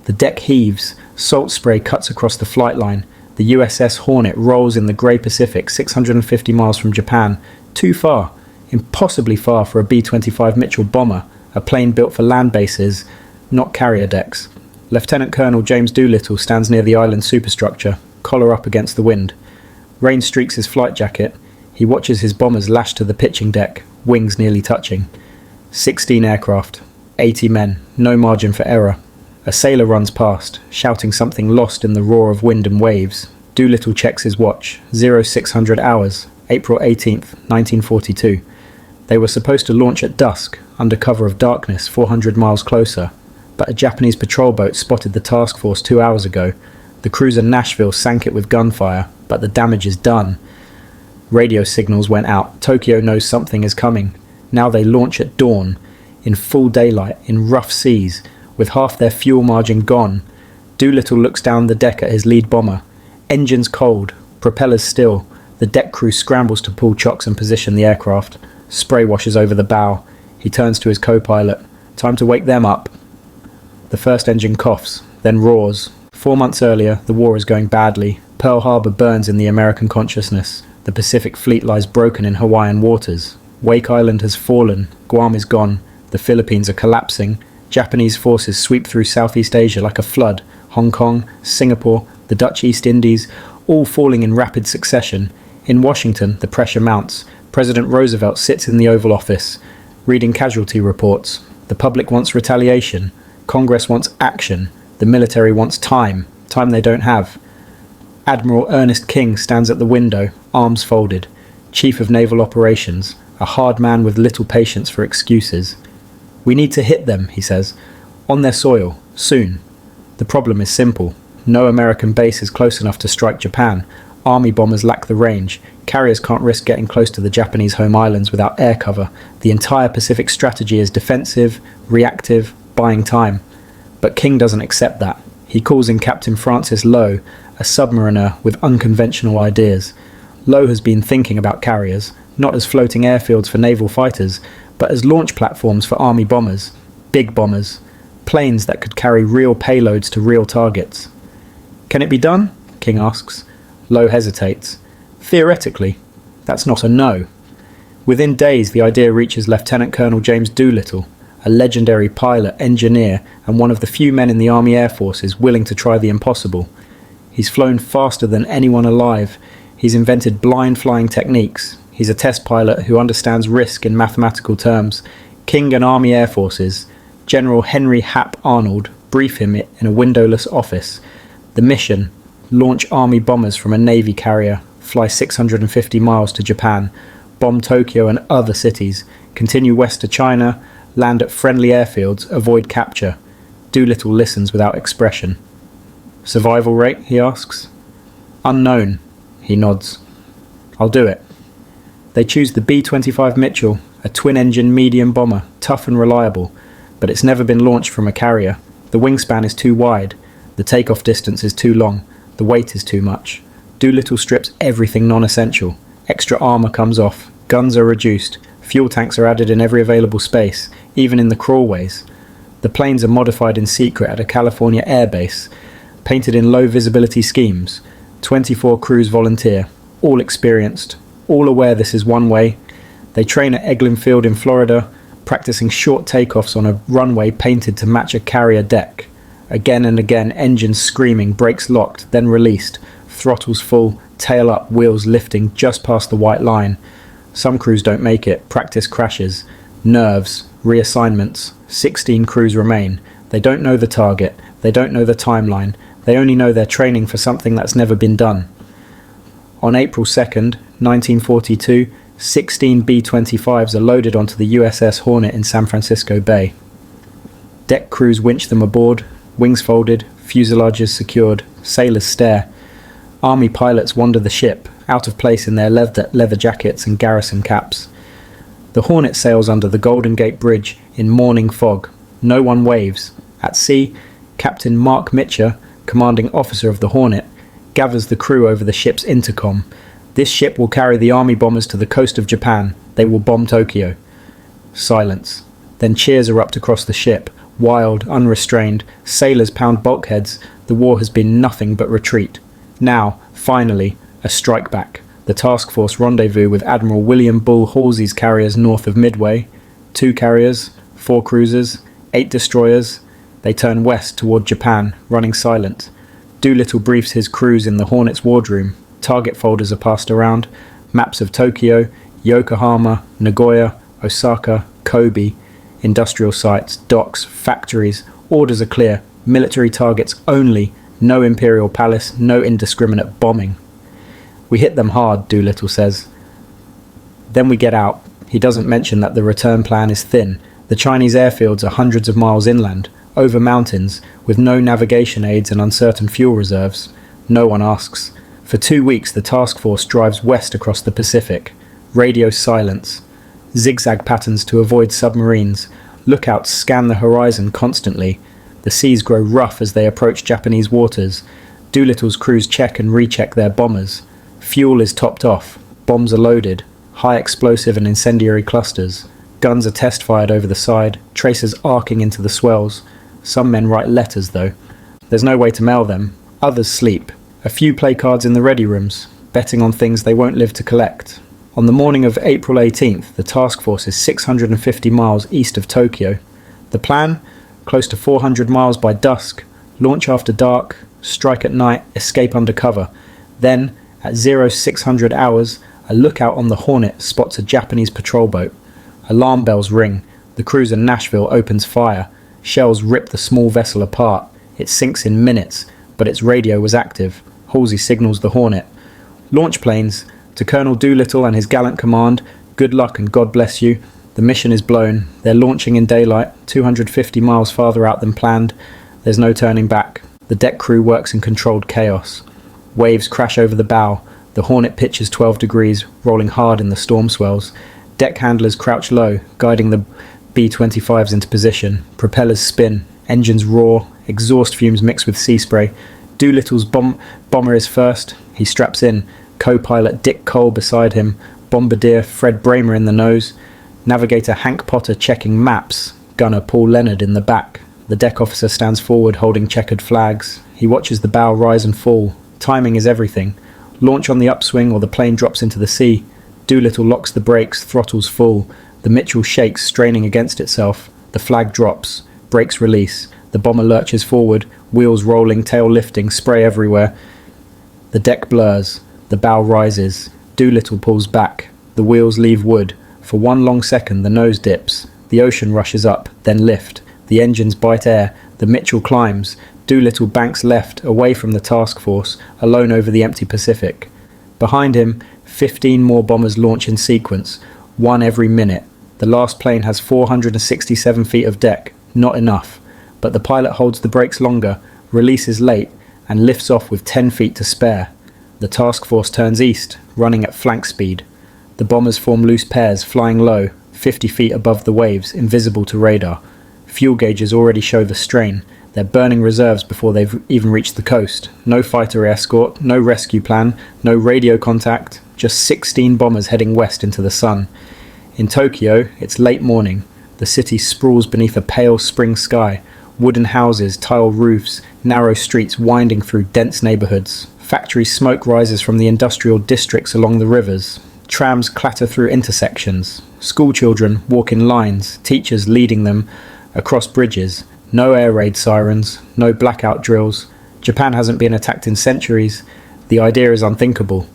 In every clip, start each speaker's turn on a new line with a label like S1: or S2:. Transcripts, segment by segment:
S1: The deck heaves, salt spray cuts across the flight line. The USS Hornet rolls in the grey Pacific 650 miles from Japan, too far, impossibly far for a B-25 Mitchell bomber, a plane built for land bases, not carrier decks. Lieutenant Colonel James Doolittle stands near the island superstructure, collar up against the wind. Rain streaks his flight jacket. He watches his bombers lashed to the pitching deck, wings nearly touching. 16 aircraft, 80 men, no margin for error. A sailor runs past, shouting something lost in the roar of wind and waves. Doolittle checks his watch, 0600 hours, April 18th, 1942. They were supposed to launch at dusk, under cover of darkness 400 miles closer, but a Japanese patrol boat spotted the task force 2 hours ago. The cruiser Nashville sank it with gunfire, but the damage is done. Radio signals went out. Tokyo knows something is coming. Now they launch at dawn, in full daylight, in rough seas, with half their fuel margin gone. Doolittle looks down the deck at his lead bomber. Engines cold, propellers still. The deck crew scrambles to pull chocks and position the aircraft. Spray washes over the bow. He turns to his co-pilot. Time to wake them up. The first engine coughs, then roars. 4 months earlier, the war is going badly. Pearl Harbor burns in the American consciousness. The Pacific Fleet lies broken in Hawaiian waters. Wake Island has fallen. Guam is gone. The Philippines are collapsing. Japanese forces sweep through Southeast Asia like a flood. Hong Kong, Singapore, the Dutch East Indies, all falling in rapid succession. In Washington, the pressure mounts. President Roosevelt sits in the Oval Office, reading casualty reports. The public wants retaliation. Congress wants action. The military wants time they don't have. Admiral Ernest King stands at the window, arms folded. Chief of Naval Operations, a hard man with little patience for excuses. We need to hit them, he says, on their soil, soon. The problem is simple. No American base is close enough to strike Japan. Army bombers lack the range. Carriers can't risk getting close to the Japanese home islands without air cover. The entire Pacific strategy is defensive, reactive, buying time. But King doesn't accept that. He calls in Captain Francis Lowe, a submariner with unconventional ideas. Lowe has been thinking about carriers, not as floating airfields for naval fighters, but as launch platforms for army bombers, big bombers, planes that could carry real payloads to real targets. Can it be done? King asks. Lowe hesitates. Theoretically, that's not a no. Within days, the idea reaches Lieutenant Colonel James Doolittle, a legendary pilot, engineer, and one of the few men in the Army Air Forces willing to try the impossible. He's flown faster than anyone alive. He's invented blind flying techniques. He's a test pilot who understands risk in mathematical terms. King and Army Air Forces, General Henry Hap Arnold, brief him in a windowless office. The mission: launch Army bombers from a Navy carrier, fly 650 miles to Japan, bomb Tokyo and other cities, continue west to China, land at friendly airfields, avoid capture. Doolittle listens without expression. Survival rate, he asks. Unknown, he nods. I'll do it. They choose the B-25 Mitchell, a twin-engine medium bomber, tough and reliable, but it's never been launched from a carrier. The wingspan is too wide, the takeoff distance is too long, the weight is too much. Doolittle strips everything non-essential. Extra armour comes off, guns are reduced, fuel tanks are added in every available space, even in the crawlways. The planes are modified in secret at a California airbase, painted in low-visibility schemes. 24 crews volunteer, all experienced, all aware this is one way. They train at Eglin Field in Florida, practicing short takeoffs on a runway painted to match a carrier deck. Again and again, engines screaming, brakes locked, then released, throttles full, tail up, wheels lifting just past the white line. Some crews don't make it, practice crashes. Nerves, reassignments, 16 crews remain. They don't know the target, they don't know the timeline, they only know they're training for something that's never been done. On April 2nd, 1942, 16 B-25s are loaded onto the USS Hornet in San Francisco Bay. Deck crews winch them aboard, wings folded, fuselages secured, sailors stare. Army pilots wander the ship, out of place in their leather jackets and garrison caps. The Hornet sails under the Golden Gate Bridge in morning fog. No one waves. At sea, Captain Mark Mitcher, commanding officer of the Hornet, gathers the crew over the ship's intercom. This ship will carry the army bombers to the coast of Japan. They will bomb Tokyo. Silence. Then cheers erupt across the ship. Wild, unrestrained, sailors pound bulkheads. The war has been nothing but retreat. Now, finally, a strike back. The task force rendezvous with Admiral William Bull Halsey's carriers north of Midway. 2 carriers, 4 cruisers, 8 destroyers. They turn west toward Japan, running silent. Doolittle briefs his crews in the Hornet's wardroom. Target folders are passed around. Maps of Tokyo, Yokohama, Nagoya, Osaka, Kobe. Industrial sites, docks, factories. Orders are clear. Military targets only. No Imperial Palace, no indiscriminate bombing. We hit them hard, Doolittle says. Then we get out. He doesn't mention that the return plan is thin. The Chinese airfields are hundreds of miles inland, over mountains, with no navigation aids and uncertain fuel reserves. No one asks. For 2 weeks the task force drives west across the Pacific. Radio silence. Zigzag patterns to avoid submarines. Lookouts scan the horizon constantly. The seas grow rough as they approach Japanese waters. Doolittle's crews check and recheck their bombers. Fuel is topped off. Bombs are loaded. High explosive and incendiary clusters. Guns are test-fired over the side, tracers arcing into the swells. Some men write letters, though. There's no way to mail them. Others sleep. A few play cards in the ready rooms, betting on things they won't live to collect. On the morning of April 18th, the task force is 650 miles east of Tokyo. The plan? Close to 400 miles by dusk. Launch after dark, strike at night, escape under cover. Then, at 0600 hours, a lookout on the Hornet spots a Japanese patrol boat. Alarm bells ring. The cruiser Nashville opens fire. Shells rip the small vessel apart. It sinks in minutes, but its radio was active. Halsey signals the Hornet. Launch planes. To Colonel Doolittle and his gallant command, good luck and God bless you. The mission is blown. They're launching in daylight, 250 miles farther out than planned. There's no turning back. The deck crew works in controlled chaos. Waves crash over the bow. The Hornet pitches 12 degrees, rolling hard in the storm swells. Deck handlers crouch low, guiding the B-25s into position. Propellers spin. Engines roar. Exhaust fumes mix with sea spray. Doolittle's bomber is first. He straps in. Co-pilot Dick Cole beside him. Bombardier Fred Bramer in the nose. Navigator Hank Potter checking maps. Gunner Paul Leonard in the back. The deck officer stands forward holding checkered flags. He watches the bow rise and fall. Timing is everything. Launch on the upswing or the plane drops into the sea. Doolittle locks the brakes, throttles full. The Mitchell shakes, straining against itself. The flag drops. Brakes release. The bomber lurches forward, wheels rolling, tail lifting, spray everywhere. The deck blurs. The bow rises. Doolittle pulls back. The wheels leave wood. For one long second the nose dips. The ocean rushes up, then lift. The engines bite air. The Mitchell climbs. Doolittle banks left, away from the task force, alone over the empty Pacific. Behind him, 15 more bombers launch in sequence, one every minute. The last plane has 467 feet of deck. Not enough. But the pilot holds the brakes longer, releases late, and lifts off with 10 feet to spare. The task force turns east, running at flank speed. The bombers form loose pairs, flying low, 50 feet above the waves, invisible to radar. Fuel gauges already show the strain. They're burning reserves before they've even reached the coast. No fighter escort, no rescue plan, no radio contact, just 16 bombers heading west into the sun. In Tokyo, it's late morning. The city sprawls beneath a pale spring sky. Wooden houses, tile roofs, narrow streets winding through dense neighborhoods. Factory smoke rises from the industrial districts along the rivers. Trams clatter through intersections. Schoolchildren walk in lines, teachers leading them across bridges. No air raid sirens, no blackout drills. Japan hasn't been attacked in centuries. The idea is unthinkable.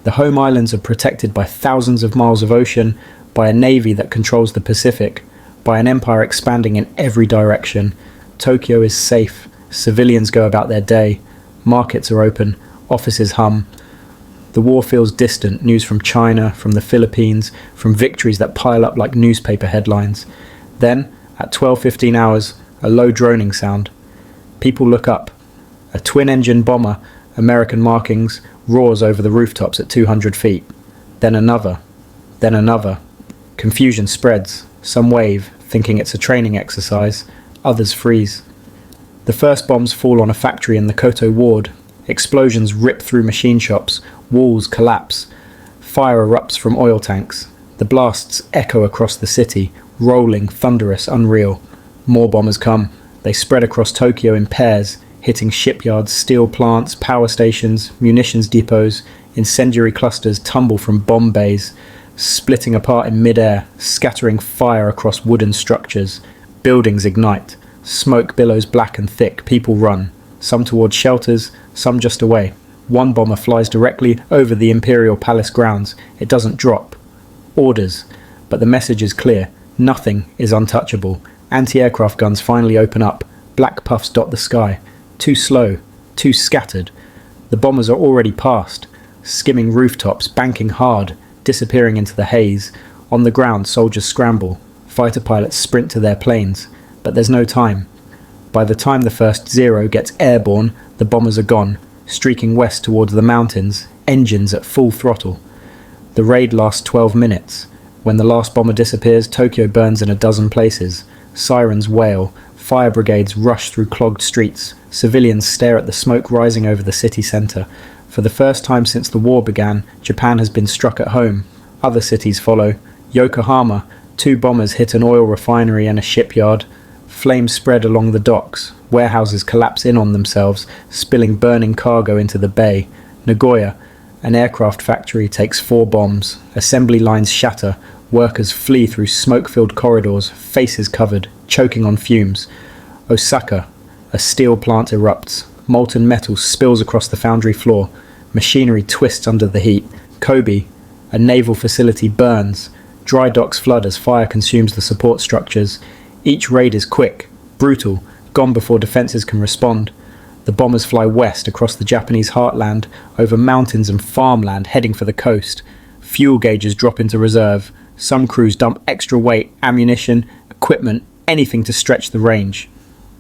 S1: The home islands are protected by thousands of miles of ocean, by a navy that controls the Pacific, by an empire expanding in every direction. Tokyo is safe. Civilians go about their day. Markets are open. Offices hum. The war feels distant. News from China, from the Philippines, from victories that pile up like newspaper headlines. Then, at 12:15 hours, a low droning sound. People look up. A twin-engine bomber, American markings, roars over the rooftops at 200 feet. Then another. Then another. Confusion spreads. Some wave, thinking it's a training exercise. Others freeze. The first bombs fall on a factory in the Koto ward. Explosions rip through machine shops. Walls collapse. Fire erupts from oil tanks. The blasts echo across the city, rolling, thunderous, unreal. More bombers come. They spread across Tokyo in pairs, hitting shipyards, steel plants, power stations, munitions depots. Incendiary clusters tumble from bomb bays, splitting apart in mid-air, scattering fire across wooden structures. Buildings ignite. Smoke billows black and thick. People run, some towards shelters, some just away. One bomber flies directly over the Imperial Palace grounds. It doesn't drop. Orders. But the message is clear. Nothing is untouchable. Anti-aircraft guns finally open up. Black puffs dot the sky. Too slow. Too scattered. The bombers are already past, skimming rooftops, banking hard, disappearing into the haze. On the ground, soldiers scramble. Fighter pilots sprint to their planes. But there's no time. By the time the first Zero gets airborne, the bombers are gone, streaking west towards the mountains, engines at full throttle. The raid lasts 12 minutes. When the last bomber disappears, Tokyo burns in a dozen places. Sirens wail, fire brigades rush through clogged streets, civilians stare at the smoke rising over the city centre. For the first time since the war began, Japan has been struck at home. Other cities follow. Yokohama, 2 bombers hit an oil refinery and a shipyard. Flames spread along the docks. Warehouses collapse in on themselves, spilling burning cargo into the bay. Nagoya, an aircraft factory, takes 4 bombs. Assembly lines shatter. Workers flee through smoke-filled corridors, faces covered, choking on fumes. Osaka, a steel plant erupts. Molten metal spills across the foundry floor. Machinery twists under the heat. Kobe, a naval facility, burns. Dry docks flood as fire consumes the support structures. Each raid is quick, brutal, gone before defences can respond. The bombers fly west across the Japanese heartland, over mountains and farmland, heading for the coast. Fuel gauges drop into reserve. Some crews dump extra weight, ammunition, equipment, anything to stretch the range.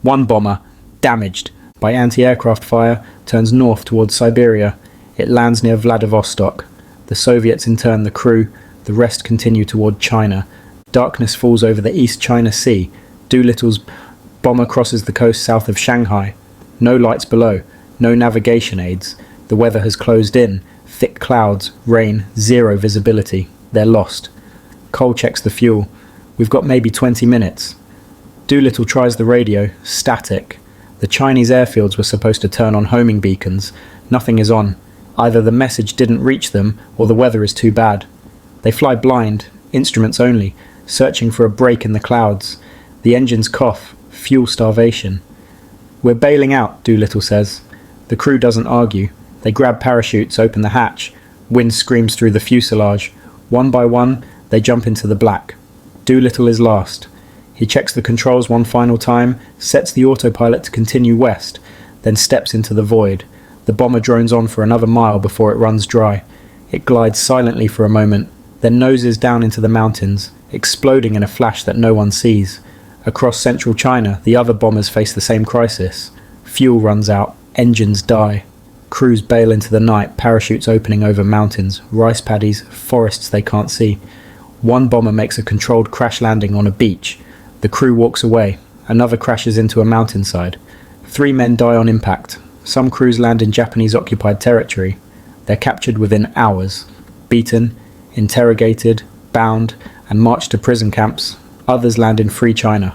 S1: One bomber, damaged by anti-aircraft fire, turns north towards Siberia. It lands near Vladivostok. The Soviets intern the crew. The rest continue toward China. Darkness falls over the East China Sea. Doolittle's bomber crosses the coast south of Shanghai. No lights below, no navigation aids. The weather has closed in. Thick clouds, rain, zero visibility. They're lost. Cole checks the fuel. We've got maybe 20 minutes. Doolittle tries the radio. Static. The Chinese airfields were supposed to turn on homing beacons. Nothing is on. Either the message didn't reach them, or the weather is too bad. They fly blind, instruments only, searching for a break in the clouds. The engines cough. Fuel starvation. We're bailing out, Doolittle says. The crew doesn't argue. They grab parachutes, open the hatch. Wind screams through the fuselage. One by one, they jump into the black. Doolittle is last. He checks the controls one final time, sets the autopilot to continue west, then steps into the void. The bomber drones on for another mile before it runs dry. It glides silently for a moment, then noses down into the mountains, exploding in a flash that no one sees. Across central China, the other bombers face the same crisis. Fuel runs out, engines die. Crews bail into the night, parachutes opening over mountains, rice paddies, forests they can't see. One bomber makes a controlled crash landing on a beach. The crew walks away. Another crashes into a mountainside. 3 men die on impact. Some crews land in Japanese-occupied territory. They're captured within hours. Beaten, interrogated, bound, and marched to prison camps. Others land in free China.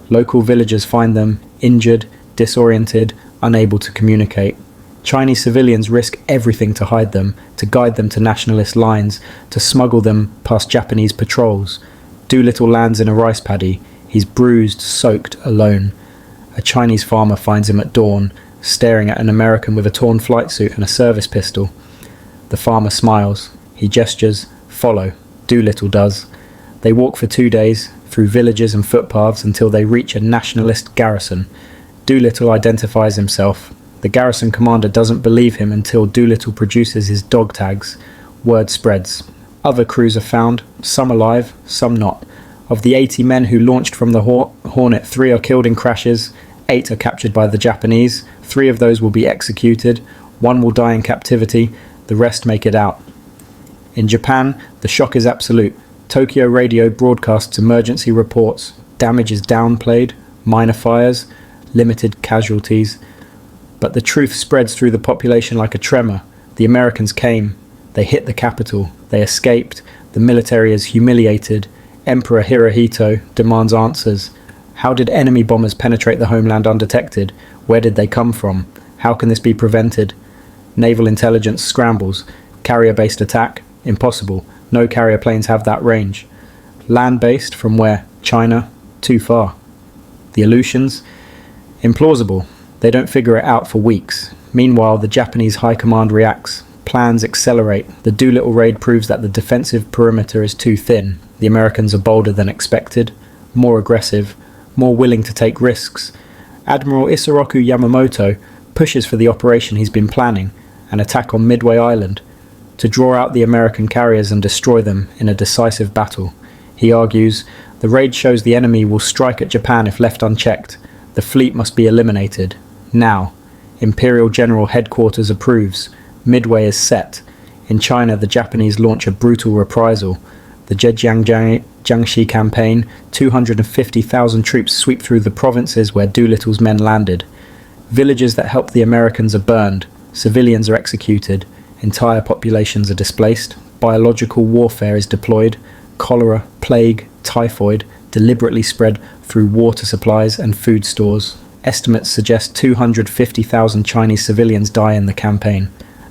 S1: Local villagers find them injured, disoriented, unable to communicate. Chinese civilians risk everything to hide them, to guide them to nationalist lines, to smuggle them past Japanese patrols. Doolittle lands in a rice paddy. He's bruised, soaked, alone. A Chinese farmer finds him at dawn, staring at an American with a torn flight suit and a service pistol. The farmer smiles. He gestures, follow. Doolittle does. They walk for 2 days, through villages and footpaths until they reach a nationalist garrison. Doolittle identifies himself. The garrison commander doesn't believe him until Doolittle produces his dog tags. Word spreads. Other crews are found, some alive, some not. Of the 80 men who launched from the Hornet, 3 are killed in crashes, 8 are captured by the Japanese, 3 of those will be executed, 1 will die in captivity, the rest make it out. In Japan, the shock is absolute. Tokyo radio broadcasts emergency reports. Damage is downplayed, minor fires, limited casualties. But the truth spreads through the population like a tremor. The Americans came. They hit the capital. They escaped. The military is humiliated. Emperor Hirohito demands answers. How did enemy bombers penetrate the homeland undetected? Where did they come from? How can this be prevented? Naval intelligence scrambles. Carrier-based attack? Impossible. No carrier planes have that range. Land-based? From where? China? Too far. The Aleutians? Implausible. They don't figure it out for weeks. Meanwhile, the Japanese high command reacts. Plans accelerate. The Doolittle Raid proves that the defensive perimeter is too thin. The Americans are bolder than expected, more aggressive, more willing to take risks. Admiral Isoroku Yamamoto pushes for the operation he's been planning, an attack on Midway Island, to draw out the American carriers and destroy them in a decisive battle. He argues, the raid shows the enemy will strike at Japan if left unchecked. The fleet must be eliminated. Now. Imperial General Headquarters approves. Midway is set. In China, the Japanese launch a brutal reprisal. The Zhejiang-Jiangxi campaign, 250,000 troops sweep through the provinces where Doolittle's men landed. Villages that helped the Americans are burned. Civilians are executed. Entire populations are displaced. Biological warfare is deployed. Cholera, plague, typhoid, deliberately spread through water supplies and food stores. Estimates suggest 250,000 Chinese civilians die in the campaign.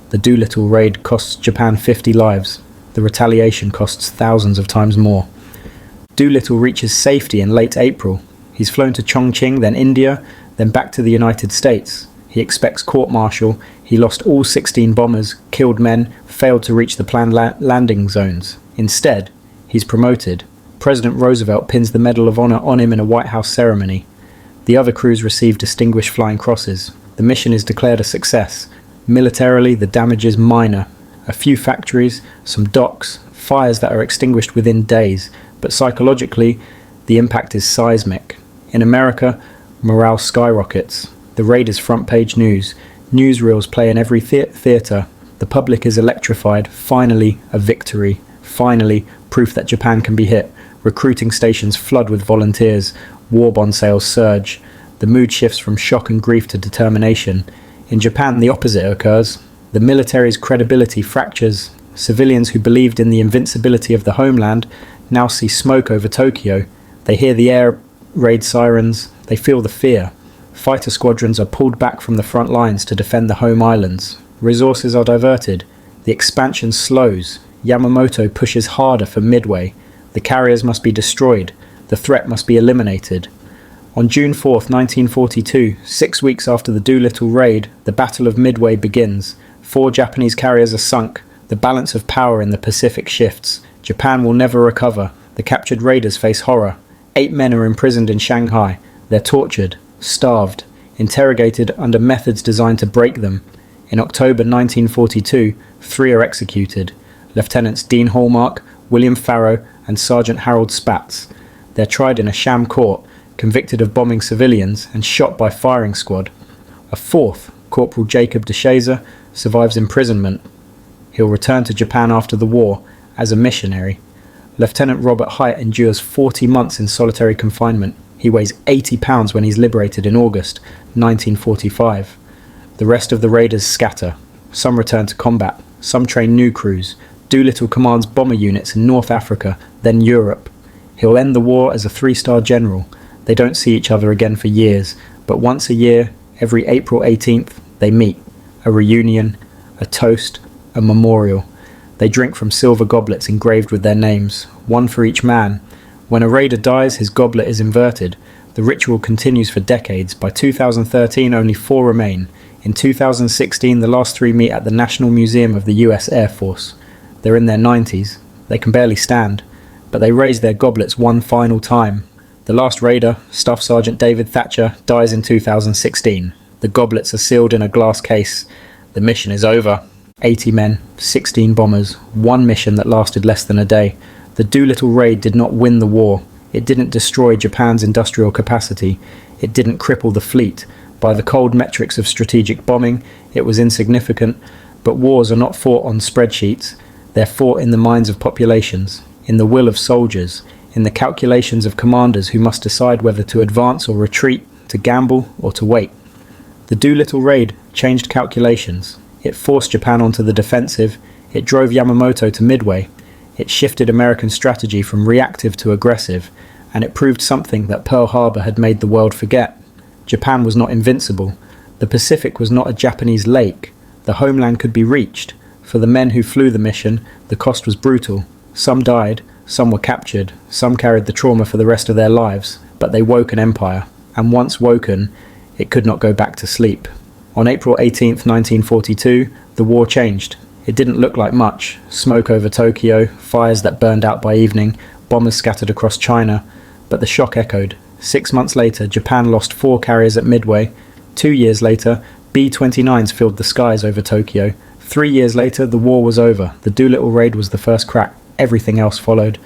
S1: The Doolittle Raid costs Japan 50 lives. The retaliation costs thousands of times more. Doolittle reaches safety in late April. He's flown to Chongqing, then India, then back to the United States. He expects court-martial. He lost all 16 bombers, killed men, failed to reach the planned landing zones. Instead, he's promoted. President Roosevelt pins the Medal of Honor on him in a White House ceremony. The other crews receive Distinguished Flying Crosses. The mission is declared a success. Militarily, the damage is minor. A few factories, some docks, fires that are extinguished within days, but psychologically, the impact is seismic. In America, morale skyrockets. The raid is front-page news. Newsreels play in every theatre. The public is electrified. Finally, a victory. Finally, proof that Japan can be hit. Recruiting stations flood with volunteers. War bond sales surge. The mood shifts from shock and grief to determination. In Japan, the opposite occurs. The military's credibility fractures. Civilians who believed in the invincibility of the homeland now see smoke over Tokyo. They hear the air raid sirens. They feel the fear. Fighter squadrons are pulled back from the front lines to defend the home islands. Resources are diverted. The expansion slows. Yamamoto pushes harder for Midway. The carriers must be destroyed. The threat must be eliminated. On June 4th, 1942, 6 weeks after the Doolittle Raid, the Battle of Midway begins. 4 Japanese carriers are sunk. The balance of power in the Pacific shifts. Japan will never recover. The captured raiders face horror. 8 men are imprisoned in Shanghai. They're tortured, starved, interrogated under methods designed to break them. In October 1942, 3 are executed. Lieutenants Dean Hallmark, William Farrow, and Sergeant Harold Spatz. They're tried in a sham court, convicted of bombing civilians and shot by firing squad. A 4th, Corporal Jacob DeShazer, survives imprisonment. He'll return to Japan after the war as a missionary. Lieutenant Robert Hite endures 40 months in solitary confinement. He weighs 80 pounds when he's liberated in August 1945. The rest of the raiders scatter. Some return to combat. Some train new crews. Doolittle commands bomber units in North Africa, then Europe. He'll end the war as a 3-star general. They don't see each other again for years, but once a year, every April 18th, they meet. A reunion, a toast, a memorial. They drink from silver goblets engraved with their names, one for each man. When a raider dies, his goblet is inverted. The ritual continues for decades. By 2013, only 4 remain. In 2016, the last 3 meet at the National Museum of the US Air Force. They're in their 90s. They can barely stand, but they raise their goblets one final time. The last raider, Staff Sergeant David Thatcher, dies in 2016. The goblets are sealed in a glass case. The mission is over. 80 men, 16 bombers, one mission that lasted less than a day. The Doolittle Raid did not win the war. It didn't destroy Japan's industrial capacity. It didn't cripple the fleet. By the cold metrics of strategic bombing, it was insignificant. But wars are not fought on spreadsheets. They're fought in the minds of populations, in the will of soldiers, in the calculations of commanders who must decide whether to advance or retreat, to gamble or to wait. The Doolittle Raid changed calculations. It forced Japan onto the defensive. It drove Yamamoto to Midway. It shifted American strategy from reactive to aggressive. and it proved something that Pearl Harbor had made the world forget. Japan was not invincible. The Pacific was not a Japanese lake. The homeland could be reached. For the men who flew the mission, the cost was brutal. Some died, some were captured, some carried the trauma for the rest of their lives, but they woke an empire, and once woken, it could not go back to sleep. On April 18th, 1942, the war changed. It didn't look like much. Smoke over Tokyo, fires that burned out by evening, bombers scattered across China, but the shock echoed. 6 months later, Japan lost 4 carriers at Midway. 2 years later, B-29s filled the skies over Tokyo. 3 years later, the war was over. The Doolittle Raid was the first crack. Everything else followed.